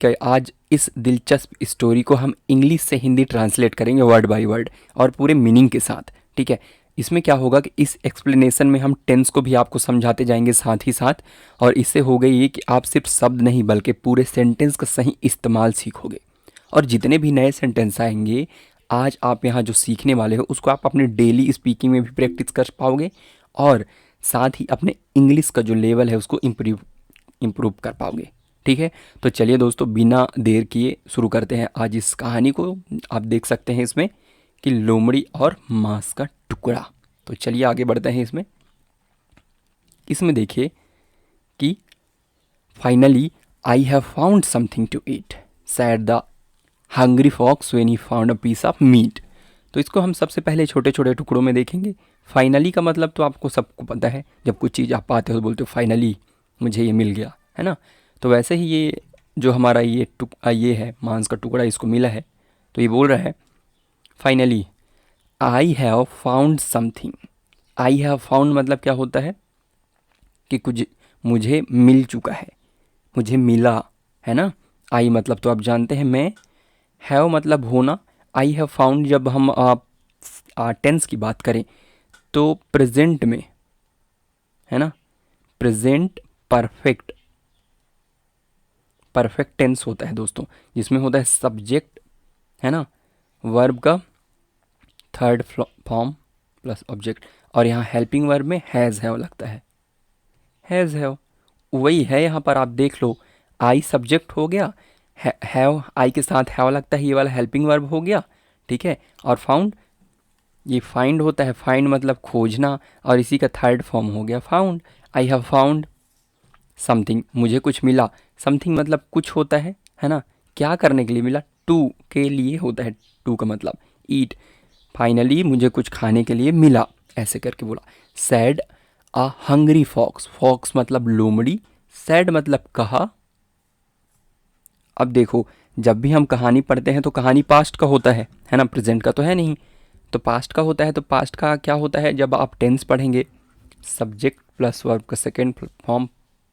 कि आज इस दिलचस्प स्टोरी को हम इंग्लिश से हिंदी ट्रांसलेट करेंगे वर्ड बाय वर्ड और पूरे मीनिंग के साथ। ठीक है, इसमें क्या होगा कि इस एक्सप्लेनेशन में हम टेंस को भी आपको समझाते जाएंगे साथ ही साथ, और इससे होगा ये कि आप सिर्फ शब्द नहीं बल्कि पूरे सेंटेंस का सही इस्तेमाल सीखोगे। और जितने भी नए सेंटेंस आएंगे आज आप यहाँ जो सीखने वाले हो उसको आप अपने डेली स्पीकिंग में भी प्रैक्टिस कर पाओगे, और साथ ही अपने इंग्लिश का जो लेवल है उसको इम्प्रूव कर पाओगे। ठीक है, तो चलिए दोस्तों बिना देर किए शुरू करते हैं आज इस कहानी को। आप देख सकते हैं इसमें कि लोमड़ी और मांस का टुकड़ा। तो चलिए आगे बढ़ते हैं इसमें। इसमें देखिए कि finally I have found something to eat said the hungry fox when he found a piece of meat. तो इसको हम सबसे पहले छोटे छोटे टुकड़ों में देखेंगे। फाइनली का मतलब तो आपको सबको पता है, जब कुछ चीज़ आप पाते हो तो बोलते हो फाइनली मुझे ये मिल गया, है ना। तो वैसे ही ये जो हमारा ये है मांस का टुकड़ा, इसको मिला है, तो ये बोल रहा है finally I have found something. I have found मतलब क्या होता है कि कुछ मुझे मिल चुका है, मुझे मिला, है ना। आई मतलब तो आप जानते हैं मैं, हैव मतलब होना। आई हैव फाउंड जब हम टेंस की बात करें तो प्रेजेंट में, है ना, प्रेजेंट परफेक्ट परफेक्ट टेंस होता है दोस्तों, जिसमें होता है सब्जेक्ट, है ना, वर्ब का थर्ड फॉर्म प्लस ऑब्जेक्ट, और यहाँ हेल्पिंग वर्ब में हैज़ हैव लगता है। हैज़ हैव वही है, यहाँ पर आप देख लो, आई सब्जेक्ट हो गया, हैव आई के साथ हैव लगता है, ये वाला हेल्पिंग वर्ब हो गया। ठीक है, और फाउंड ये फाइंड होता है, फाइंड मतलब खोजना, और इसी का थर्ड फॉर्म हो गया found. I have found something, मुझे कुछ मिला। समथिंग मतलब कुछ होता है ना। क्या करने के लिए मिला, टू के लिए होता है, टू का मतलब ईट। फाइनली मुझे कुछ खाने के लिए मिला, ऐसे करके बोला। Said a hungry fox, fox मतलब लोमड़ी, सैड मतलब कहा। अब देखो, जब भी हम कहानी पढ़ते हैं तो कहानी पास्ट का होता है ना, प्रेजेंट का तो है नहीं। तो पास्ट का होता है, तो पास्ट का क्या होता है जब आप टेंस पढ़ेंगे, सब्जेक्ट प्लस वर्ब का सेकेंड फॉर्म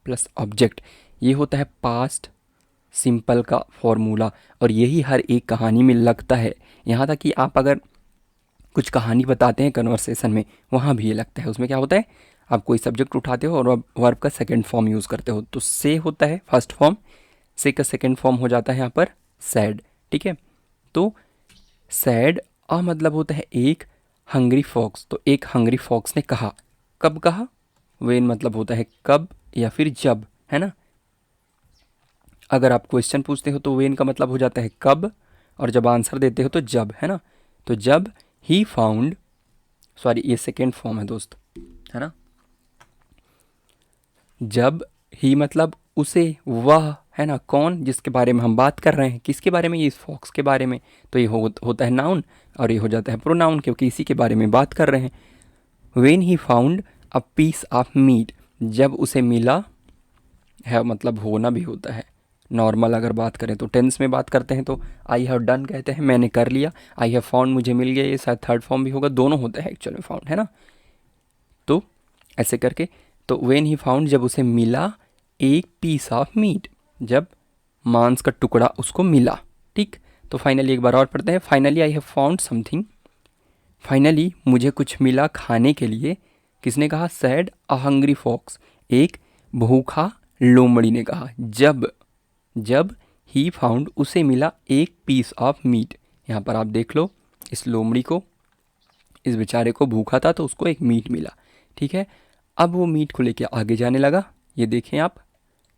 प्लस ऑब्जेक्ट, ये होता है पास्ट सिंपल का फॉर्मूला। और यही हर एक कहानी में लगता है, यहाँ तक कि आप अगर कुछ कहानी बताते हैं कन्वर्सेशन में, वहाँ भी ये लगता है। उसमें क्या होता है, आप कोई सब्जेक्ट उठाते हो और वर्ब का सेकेंड फॉर्म यूज़ करते हो, तो से होता है फर्स्ट फॉर्म, से का सेकेंड फॉर्म हो जाता है यहाँ पर सैड। ठीक है, तो सैड अ मतलब होता है एक, हंग्री फॉक्स तो एक हंग्री फॉक्स ने कहा। कब कहा, वेन मतलब होता है कब या फिर जब, है ना। अगर आप क्वेश्चन पूछते हो तो वेन का मतलब हो जाता है कब, और जब आंसर देते हो तो जब, है ना। तो जब ही फाउंड, सॉरी ये सेकेंड फॉर्म है दोस्त, है ना। जब ही मतलब उसे, वह, है ना, कौन, जिसके बारे में हम बात कर रहे हैं, किसके बारे में, ये इस फॉक्स के बारे में, तो ये होता है नाउन, और ये हो जाता है प्रोनाउन क्योंकि इसी के बारे में बात कर रहे हैं। When he found a piece of meat, जब उसे मिला, है मतलब होना भी होता है। नॉर्मल अगर बात करें तो टेंस में बात करते हैं तो आई हैव डन कहते हैं, मैंने कर लिया। आई हैव फाउंड मुझे मिल गया, ये शायद थर्ड फॉर्म भी होगा, दोनों होता है एक्चुअल में फाउंड, है ना। तो ऐसे करके, तो वेन ही फाउंड जब उसे मिला एक पीस ऑफ मीट, जब मांस का टुकड़ा उसको मिला। ठीक, तो फाइनली एक बार और पढ़ते हैं। Finally I have found something, finally मुझे कुछ मिला खाने के लिए। किसने कहा, सैड अ हंग्री फॉक्स, एक भूखा लोमड़ी ने कहा। जब जब ही फाउंड उसे मिला एक पीस ऑफ मीट, यहाँ पर आप देख लो, इस लोमड़ी को, इस बेचारे को भूखा था तो उसको एक मीट मिला। ठीक है, अब वो मीट को लेके आगे जाने लगा। ये देखें आप,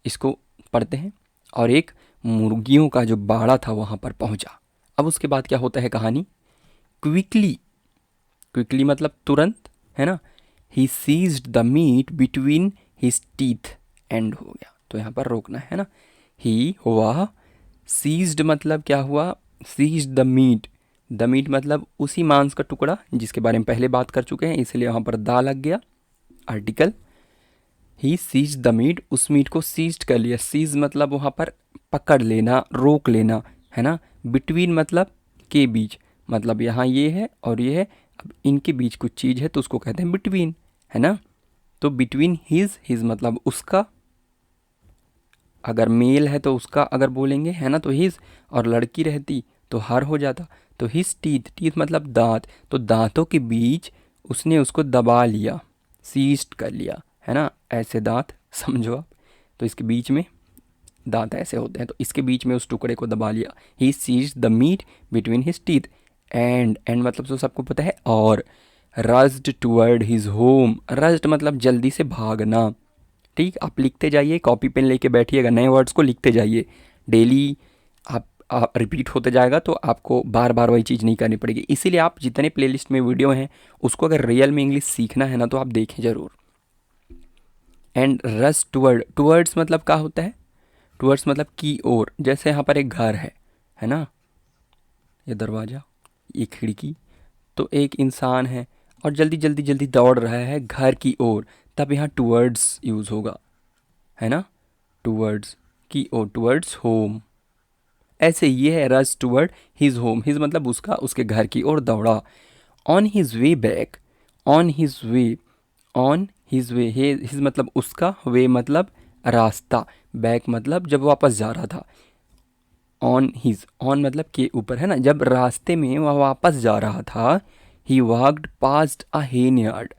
इसको पढ़ते हैं, और एक मुर्गियों का जो बाड़ा था वहाँ पर पहुँचा। अब उसके बाद क्या होता है कहानी, क्विकली, क्विकली मतलब तुरंत, है ना। He seized the meat between his teeth, and हो गया, तो यहाँ पर रोकना है ना। ही हुआ, सीज्ड मतलब क्या हुआ, seized the meat, the meat मतलब उसी मांस का टुकड़ा जिसके बारे में पहले बात कर चुके हैं, इसलिए वहाँ पर दा लग गया article. He seize the meat, उस मीट को सीज्ड कर लिया। सीज मतलब वहाँ पर पकड़ लेना, रोक लेना, है ना। बिटवीन मतलब के बीच, मतलब यहाँ ये है और ये है, अब इनके बीच कुछ चीज़ है तो उसको कहते हैं बिटवीन, है ना। तो बिटवीन हिज, हिज मतलब उसका, अगर मेल है तो उसका अगर बोलेंगे है ना तो हिज, और लड़की रहती तो हर हो जाता। तो हिज टीथ, टीथ मतलब दांत, तो दांतों के बीच उसने उसको दबा लिया, सीज्ड कर लिया, है ना, ऐसे दांत समझो आप। तो इसके बीच में दांत ऐसे होते हैं, तो इसके बीच में उस टुकड़े को दबा लिया। He seized the meat between his teeth, and मतलब तो सबको पता है, और rushed toward his home, rushed मतलब जल्दी से भागना। ठीक, आप लिखते जाइए, कॉपी पेन लेके बैठिएगा, नए वर्ड्स को लिखते जाइए डेली। आप रिपीट होते जाएगा तो आपको बार बार वही चीज़ नहीं करनी पड़ेगी। इसीलिए आप जितने प्लेलिस्ट में वीडियो हैं उसको अगर रियल में इंग्लिश सीखना है ना तो आप देखें ज़रूर। एंड रस टूवर्ड, टूवर्ड्स मतलब क्या होता है, टूवर्ड्स मतलब की ओर। जैसे यहाँ पर एक घर है ना, ये दरवाज़ा, ये खिड़की, तो एक इंसान है और जल्दी जल्दी जल्दी दौड़ रहा है घर की ओर, तब यहाँ टूवर्ड्स यूज़ होगा, है ना, टूवर्ड्स की ओर, टूवर्ड्स होम। ऐसे ये है रस टूवर्ड हिज होम, हिज मतलब उसका, उसके घर की ओर दौड़ा। On his way back, on his way, on his way, his मतलब उसका, वे मतलब रास्ता, बैक मतलब जब वापस जा रहा था। ऑन हिज, ऑन मतलब के ऊपर, है ना, जब रास्ते में वह वापस जा रहा था। ही वॉकड पास्ट अ हेन यार्ड,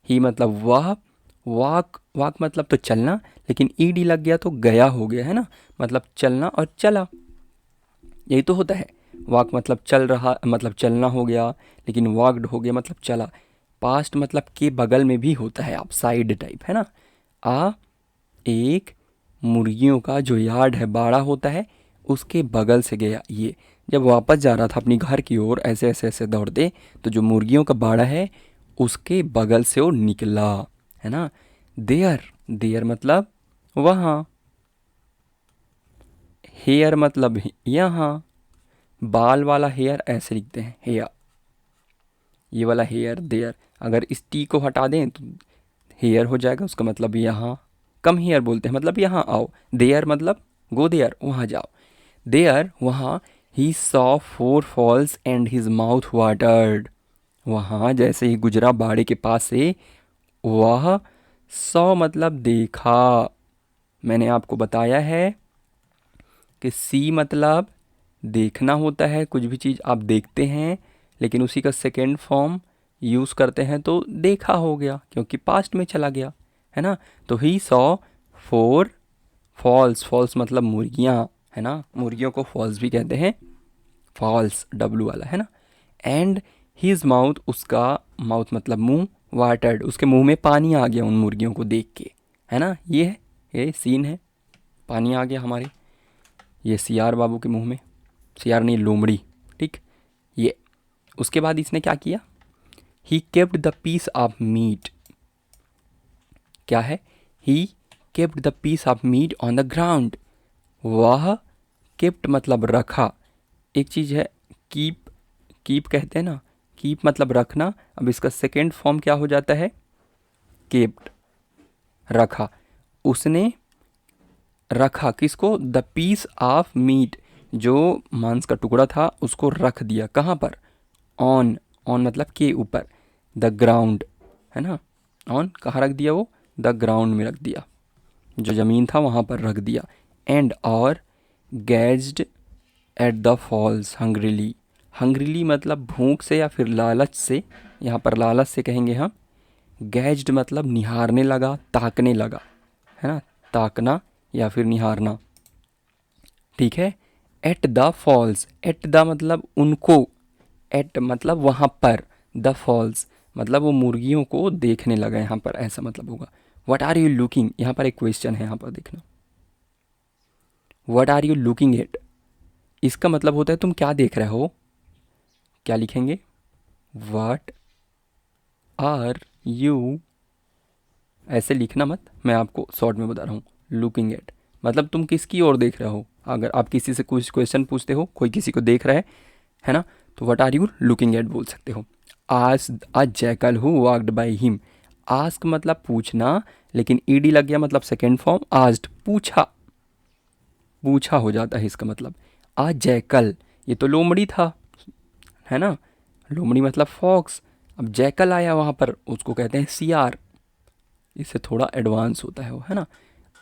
ही मतलब वह, वॉक, वॉक मतलब तो चलना, लेकिन ईडी लग गया तो गया हो गया, है ना, मतलब चलना और चला, यही तो होता है। वॉक मतलब चल रहा, मतलब चलना हो गया, लेकिन वॉकड हो गया मतलब चला। पास्ट मतलब के बगल में भी होता है, आप साइड टाइप, है ना। आ, एक मुर्गियों का जो यार्ड है, बाड़ा होता है, उसके बगल से गया। ये जब वापस जा रहा था अपनी घर की ओर, ऐसे ऐसे ऐसे दौड़ते, तो जो मुर्गियों का बाड़ा है उसके बगल से वो निकला, है ना। देयर, देयर मतलब वहाँ, हेयर मतलब यहाँ, बाल वाला हेयर ऐसे लिखते हैं, हेयर, ये वाला हेयर देयर। अगर इस टी को हटा दें तो हेयर हो जाएगा, उसका मतलब यहाँ। कम हेयर बोलते हैं, मतलब यहाँ आओ। देयर मतलब गो देयर, वहाँ जाओ। देयर वहाँ, he saw 4 fowls and his mouth watered, वहाँ जैसे ही गुजरा बाड़े के पास से, वह सॉ मतलब देखा। मैंने आपको बताया है कि सी मतलब देखना होता है, कुछ भी चीज़ आप देखते हैं, लेकिन उसी का सेकेंड फॉर्म यूज़ करते हैं तो देखा हो गया, क्योंकि पास्ट में चला गया, है ना। तो ही सॉ 4 फॉल्स, फॉल्स मतलब मुर्गियाँ, है ना, मुर्गियों को फॉल्स भी कहते हैं, फॉल्स डब्लू वाला, है ना। एंड हिज माउथ, उसका माउथ मतलब मुंह, वाटर्ड उसके मुंह में पानी आ गया उन मुर्गियों को देख के, है ना। ये है, ये सीन है, पानी आ गया हमारे ये सियार बाबू के मुंह में, सियार नहीं, लोमड़ी, ठीक। ये उसके बाद इसने क्या किया, he kept the piece of meat, क्या है, he kept the piece of meat on the ground, वह केप्ट मतलब रखा, एक चीज़ है कीप, कीप कहते हैं ना, कीप मतलब रखना। अब इसका सेकेंड फॉर्म क्या हो जाता है, केप्ट, रखा। उसने रखा किसको, द पीस ऑफ मीट, जो मांस का टुकड़ा था उसको रख दिया, कहाँ पर, ऑन, ऑन मतलब के ऊपर, द ग्राउंड, है ना, ऑन कहाँ रख दिया, वो द ग्राउंड में रख दिया, जो ज़मीन था वहाँ पर रख दिया। एंड और गैज्ड एट द फॉल्स हंग्रीली, हंग्रीली मतलब भूख से या फिर लालच से, यहाँ पर लालच से कहेंगे हम। गैज्ड मतलब निहारने लगा, ताकने लगा, है ना, ताकना या फिर निहारना, ठीक है। At the fowls, at the मतलब उनको, एट मतलब वहाँ पर, द फॉल्स मतलब वो मुर्गियों को देखने लगा, यहाँ पर ऐसा मतलब होगा। वट आर यू लुकिंग, यहाँ पर एक क्वेश्चन है, यहाँ पर देखना, what are you looking at, इसका मतलब होता है तुम क्या देख रहे हो, क्या लिखेंगे, वट आर यू, ऐसे लिखना मत, मैं आपको शॉर्ट में बता रहा हूँ। लुकिंग एट मतलब तुम किसकी ओर देख रहे हो, अगर आप किसी से कुछ क्वेश्चन पूछते हो, कोई किसी को देख रहा है ना, तो what are you looking at बोल सकते हो। Asked a jackal who walked by him, ask मतलब पूछना, लेकिन ईडी लग गया मतलब सेकेंड फॉर्म, आस्क्ड पूछा, पूछा हो जाता है इसका मतलब। आ जैकल, ये तो लोमड़ी था, है ना, लोमड़ी मतलब फॉक्स। अब जैकल आया वहाँ पर, उसको कहते हैं सियार, इससे थोड़ा एडवांस होता है वो, है ना,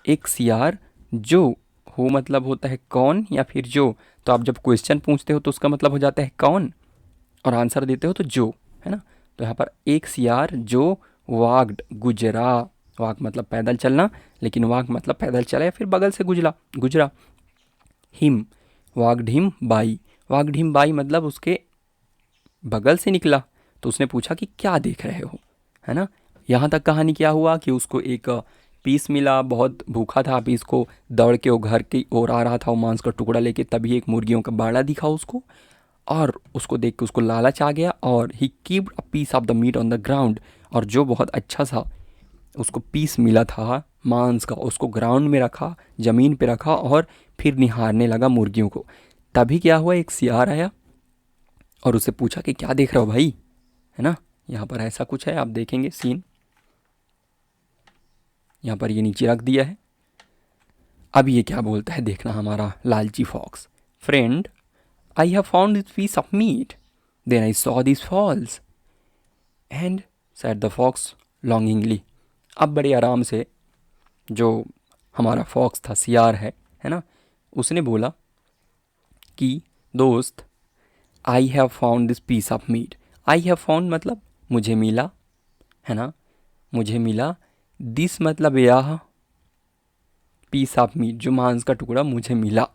एक सियार जो हु मतलब होता है कौन या फिर जो। तो आप जब क्वेश्चन पूछते हो तो उसका मतलब हो जाता है कौन, और आंसर देते हो तो जो, है ना। तो यहाँ पर एक सियार जो वाग्ड गुजरा, वाक मतलब पैदल चलना, लेकिन वाक मतलब पैदल चला या फिर बगल से गुजरा गुजरा। Him, wagged him by, wagged him by मतलब उसके बगल से निकला। तो उसने पूछा कि क्या देख रहे हो, है ना। यहाँ तक कहानी क्या हुआ कि उसको एक पीस मिला, बहुत भूखा था, पीस को दौड़ के वो घर की ओर आ रहा था, वो मांस का टुकड़ा लेके, तभी एक मुर्गियों का बाड़ा दिखा उसको, और उसको देख के उसको लालच आ गया, और he kept a piece of the meat on the ground. और जो बहुत अच्छा सा उसको पीस मिला था मांस का, उसको ग्राउंड में रखा, ज़मीन पे रखा, और फिर निहारने लगा मुर्गियों को। तभी क्या हुआ, एक सियार आया और उससे पूछा कि क्या देख रहे हो भाई, है ना। यहाँ पर ऐसा कुछ है, आप देखेंगे सीन, यहाँ पर ये नीचे रख दिया है। अब ये क्या बोलता है देखना हमारा लालची fox. Friend, I have found this piece of meat, then I saw this falls and said the fox longingly. अब बड़े आराम से जो हमारा फॉक्स था, सियार है ना, उसने बोला कि दोस्त, I have found this piece of meat. I have found मतलब मुझे मिला, है ना, मुझे मिला। दिस मतलब यह, पीस ऑफ मीट जो मांस का टुकड़ा मुझे मिला।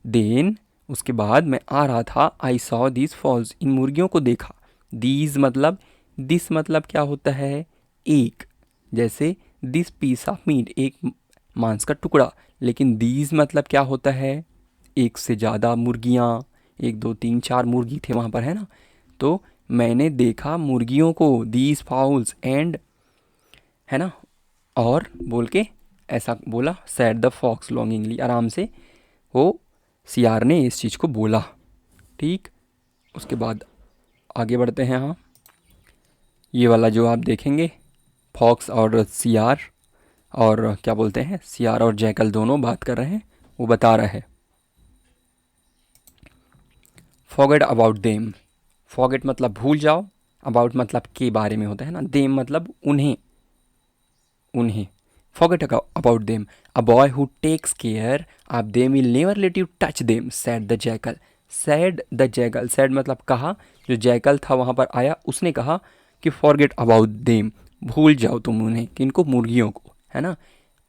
देन उसके बाद मैं आ रहा था, आई सॉ दिस फॉल्स, इन मुर्गियों को देखा। दीज मतलब, दिस मतलब क्या होता है, एक, जैसे दिस पीस ऑफ मीट एक मांस का टुकड़ा, लेकिन दीज मतलब क्या होता है, एक से ज़्यादा मुर्गियाँ, एक दो तीन चार मुर्गी थे वहाँ पर, है ना। तो मैंने देखा मुर्गियों को, दीज फाउल्स एंड, है ना, और बोल के ऐसा बोला, सैड द फॉक्स लॉन्गिंगली, आराम से वो सियार ने इस चीज़ को बोला। ठीक, उसके बाद आगे बढ़ते हैं। हाँ, ये वाला जो आप देखेंगे, फॉक्स और सियार, और क्या बोलते हैं, सियार और जैकल दोनों बात कर रहे हैं। वो बता रहा है, फॉरगेट अबाउट देम। फॉरगेट मतलब भूल जाओ, अबाउट मतलब के बारे में होता है ना, देम मतलब उन्हें, उन्हें। Forget about them, a boy who takes care of them will never let you touch them, said the jackal. Said the jackal, said मतलब कहा, जो जैकल था वहाँ पर आया, उसने कहा कि फॉरगेट अबाउट देम, भूल जाओ तुम उन्हें, किनको, मुर्गियों को, है ना।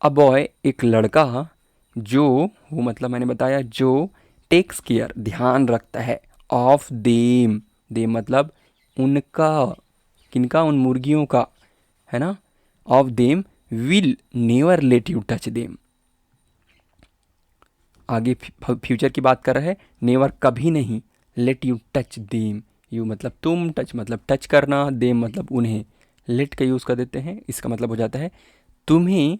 अ बॉय एक लड़का, जो, वो मतलब मैंने बताया जो, टेक्स केयर ध्यान रखता है, ऑफ देम, देम मतलब उनका, किनका, उन मुर्गियों का, है ना। Of them will never let you touch them, आगे फ्यूचर की बात कर रहे हैं, नेवर कभी नहीं, late you touch them, you मतलब तुम, टच मतलब टच करना, देम मतलब उन्हें, लेट का यूज़ कर देते हैं, इसका मतलब हो जाता है तुम्हें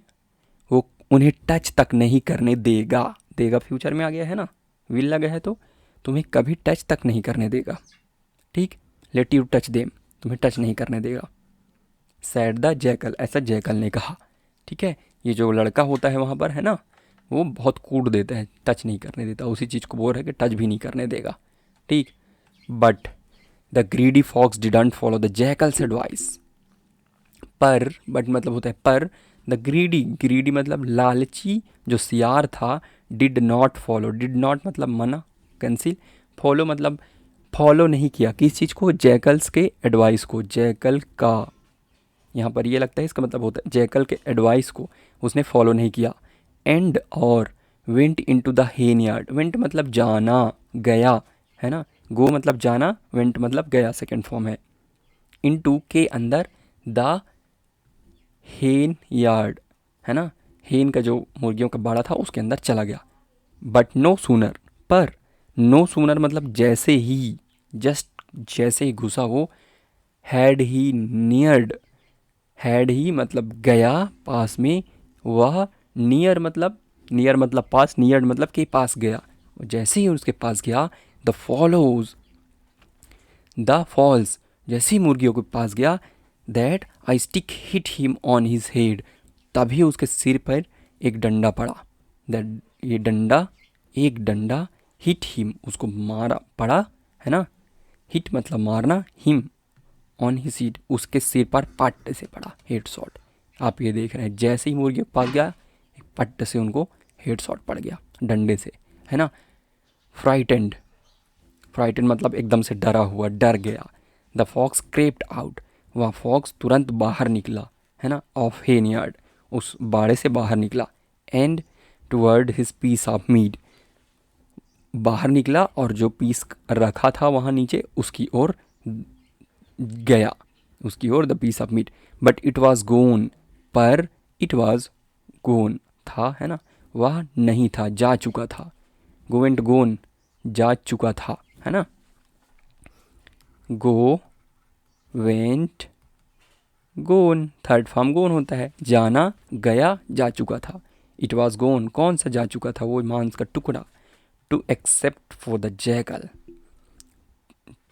वो उन्हें टच तक नहीं करने देगा। देगा फ्यूचर में आ गया है ना, विल लगा है तो तुम्हें कभी टच तक नहीं करने देगा। ठीक, लेट यू टच देम, तुम्हें टच नहीं करने देगा। सैड द जैकल, ऐसा जैकल ने कहा। ठीक है, ये जो लड़का होता है वहाँ पर, है ना, वो बहुत कूट देता है, टच नहीं करने देता, उसी चीज़ को बोल रहा है कि टच भी नहीं करने देगा। ठीक, but the greedy fox didn't follow the jackal's advice. पर, बट मतलब होता है पर, द ग्रीडी, ग्रीडी मतलब लालची जो सियार था, did not follow, did not मतलब मना, कैंसिल, फॉलो मतलब फॉलो नहीं किया, किस चीज़ को, जैकल्स के एडवाइस को, जैकल का, यहाँ पर ये लगता है इसका मतलब होता है जैकल के एडवाइस को उसने फॉलो नहीं किया। एंड और वेंट इनटू द हेन यार्ड, वेंट मतलब जाना, गया, है ना, गो मतलब जाना, वेंट मतलब गया, सेकंड फॉर्म है। इनटू के अंदर, द हेन यार्ड, है ना, हेन का जो मुर्गियों का बाड़ा था उसके अंदर चला गया। बट नो सूनर, पर, नो सूनर मतलब जैसे ही, जस्ट जैसे ही घुसा वो, had he neared, had he मतलब गया, पास में, वह, नियर मतलब, नियर मतलब पास, नियर मतलब के पास गया, जैसे ही उसके पास गया, द फॉलोज, द फॉल्स, जैसे ही मुर्गियों के पास गया, that I stick hit him on his head, तभी उसके सिर पर एक डंडा पड़ा। दैट, ये डंडा, एक डंडा, हिट हिम उसको मारा, पड़ा, है ना, हिट मतलब मारना, हिम ऑन ही सीट उसके सिर पर पट्ट से पड़ा, हेड शॉट। आप ये देख रहे हैं, जैसे ही मुर्गी के पास गया, एक पट्ट से उनको हेड शॉट पड़ गया। डंडे से, है ना। फ्राइटेंड, फ्राइटेंड मतलब एकदम से डरा हुआ, डर गया। द फॉक्स क्रेप्ड आउट, वह फॉक्स तुरंत बाहर निकला, है ना, ऑफ हेन यार्ड, उस बाड़े से बाहर निकला। And toward his piece of meat, बाहर निकला और जो पीस रखा था वहाँ नीचे उसकी ओर गया, उसकी ओर, the piece of meat. But it was gone, पर इट वॉज गोन था, है ना, वह नहीं था, जा चुका था। गोवेंट गोन, जा चुका था, है ना। गो वेंट गोन, थर्ड फॉर्म गोन होता है, जाना, गया, जा चुका था। इट वॉज गोन, कौन सा जा चुका था, वो मांस का टुकड़ा। To except for the jackal,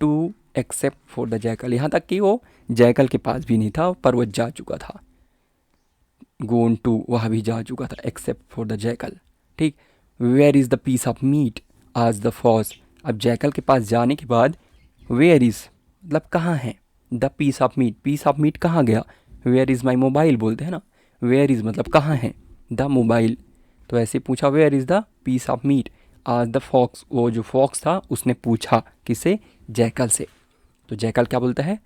to except for the jackal, यहाँ तक कि वो जैकल के पास भी नहीं था पर वो जा चुका था। गोन टू, वह भी जा चुका था, एक्सेप्ट फॉर द जैकल, ठीक। Where is the piece of meat, आज द फॉस, अब जैकल के पास जाने के बाद वेयर इज़ मतलब कहाँ है, the piece of meat, piece of meat कहाँ गया, वेयर इज़ माई मोबाइल बोलते हैं ना, वेयर इज़ मतलब कहाँ है, द मोबाइल। तो ऐसे पूछा where is the piece of meat, आज द फॉक्स, वो जो फॉक्स था उसने पूछा किसे, जैकल से। तो जैकल क्या बोलता है,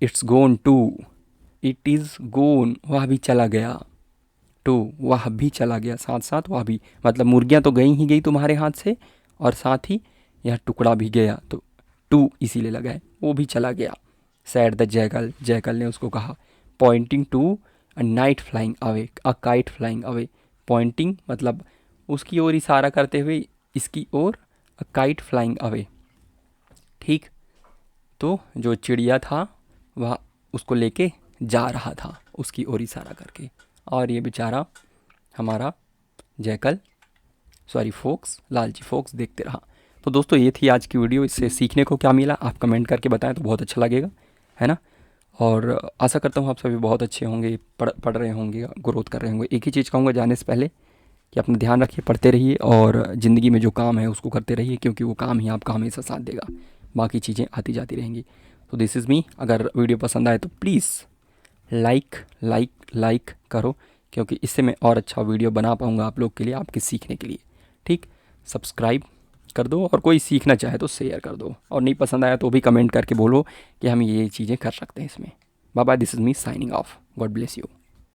it's gone to, it is gone, वह भी चला गया, टू, वह भी चला गया, साथ साथ वह भी, मतलब मुर्गियाँ तो गई ही गई तुम्हारे हाथ से और साथ ही यह टुकड़ा भी गया, तो टू इसीलिए लगा है, वो भी चला गया। सैड द जैकल, जैकल ने उसको कहा। Pointing to a kite flying away, a kite flying away, pointing मतलब उसकी ओर इशारा करते हुए, इसकी ओर, अ काइट फ्लाइंग अवे, ठीक। तो जो चिड़िया था वह उसको लेके जा रहा था, उसकी ओर इशारा करके, और ये बेचारा हमारा जैकल, सॉरी फोक्स, लालची फोक्स देखते रहा। तो दोस्तों ये थी आज की वीडियो, इससे सीखने को क्या मिला आप कमेंट करके बताएं तो बहुत अच्छा लगेगा, है ना। और आशा करता हूँ आप सभी बहुत अच्छे होंगे, पढ़ रहे होंगे, ग्रोथ कर रहे होंगे। एक ही चीज़ कहूँगा जाने से पहले कि अपना ध्यान रखिए, पढ़ते रहिए और ज़िंदगी में जो काम है उसको करते रहिए, क्योंकि वो काम ही आपका हमेशा साथ देगा, बाकी चीज़ें आती जाती रहेंगी। तो दिस इज़ मी, अगर वीडियो पसंद आए तो प्लीज़ लाइक करो, क्योंकि इससे मैं और अच्छा वीडियो बना पाऊँगा आप लोग के लिए, आपके सीखने के लिए, ठीक। सब्सक्राइब कर दो और कोई सीखना चाहे तो शेयर कर दो, और नहीं पसंद आया तो भी कमेंट करके बोलो कि हम ये चीज़ें कर सकते हैं इसमें। Bye bye, this is me signing off, God bless you.